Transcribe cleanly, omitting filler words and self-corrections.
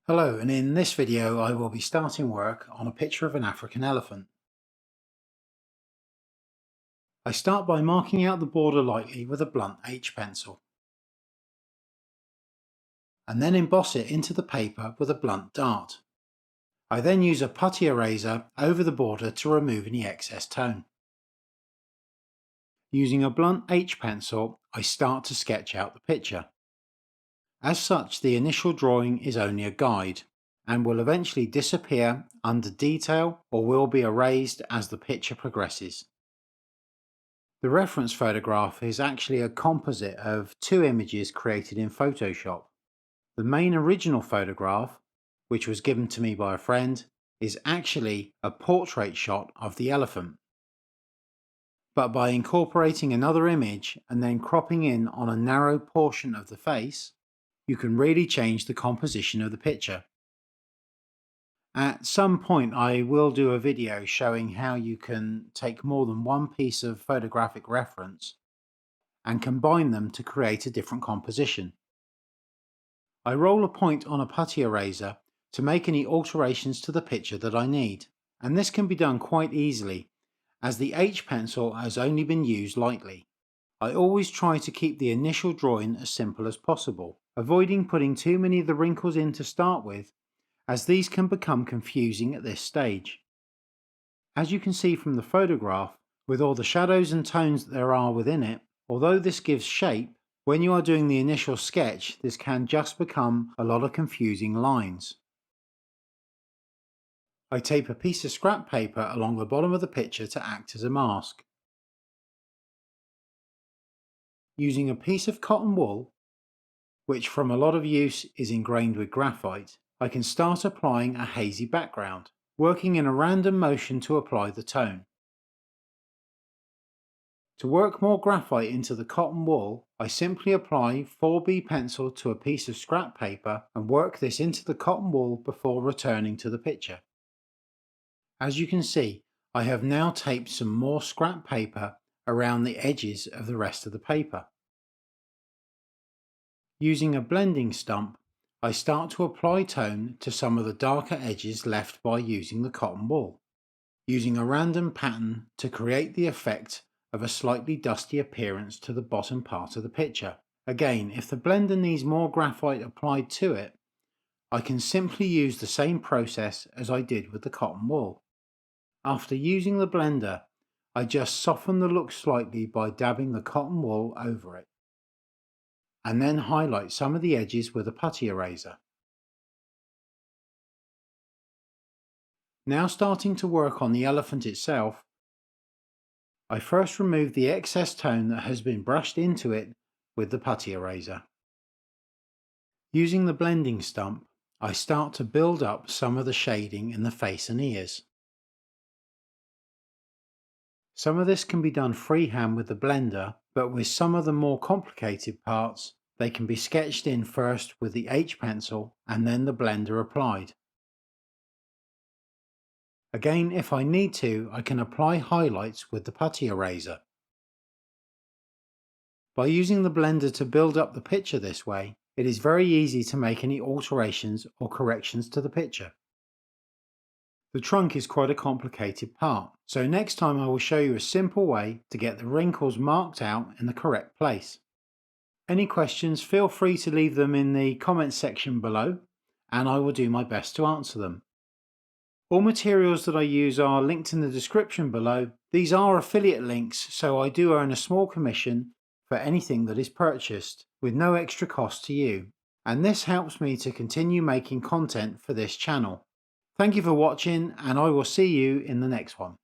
Hello, and in this video I will be starting work on a picture of an African elephant. I start by marking out the border lightly with a blunt H pencil, and then emboss it into the paper with a blunt dart. I then use a putty eraser over the border to remove any excess tone. Using a blunt H pencil, I start to sketch out the picture. As such, the initial drawing is only a guide, and will eventually disappear under detail or will be erased as the picture progresses. The reference photograph is actually a composite of two images created in Photoshop. The main original photograph, which was given to me by a friend, is actually a portrait shot of the elephant. But by incorporating another image and then cropping in on a narrow portion of the face, you can really change the composition of the picture. At some point I will do a video showing how you can take more than one piece of photographic reference and combine them to create a different composition. I roll a point on a putty eraser to make any alterations to the picture that I need, and this can be done quite easily as the H pencil has only been used lightly. I always try to keep the initial drawing as simple as possible, avoiding putting too many of the wrinkles in to start with, as these can become confusing at this stage. As you can see from the photograph, with all the shadows and tones that there are within it, although this gives shape, when you are doing the initial sketch, this can just become a lot of confusing lines. I tape a piece of scrap paper along the bottom of the picture to act as a mask. Using a piece of cotton wool, which from a lot of use is ingrained with graphite, I can start applying a hazy background, working in a random motion to apply the tone. To work more graphite into the cotton wool, I simply apply 4B pencil to a piece of scrap paper and work this into the cotton wool before returning to the picture. As you can see, I have now taped some more scrap paper around the edges of the rest of the paper. Using a blending stump, I start to apply tone to some of the darker edges left by using the cotton wool, using a random pattern to create the effect of a slightly dusty appearance to the bottom part of the picture. Again, if the blender needs more graphite applied to it, I can simply use the same process as I did with the cotton wool. After using the blender, I just soften the look slightly by dabbing the cotton wool over it, and then highlight some of the edges with a putty eraser. Now starting to work on the elephant itself, I first remove the excess tone that has been brushed into it with the putty eraser. Using the blending stump, I start to build up some of the shading in the face and ears. Some of this can be done freehand with the blender, but with some of the more complicated parts, they can be sketched in first with the H pencil and then the blender applied. Again, if I need to, I can apply highlights with the putty eraser. By using the blender to build up the picture this way, it is very easy to make any alterations or corrections to the picture. The trunk is quite a complicated part, so next time I will show you a simple way to get the wrinkles marked out in the correct place. Any questions, feel free to leave them in the comments section below, and I will do my best to answer them. All materials that I use are linked in the description below. These are affiliate links, so I do earn a small commission for anything that is purchased, with no extra cost to you, and this helps me to continue making content for this channel. Thank you for watching, and I will see you in the next one.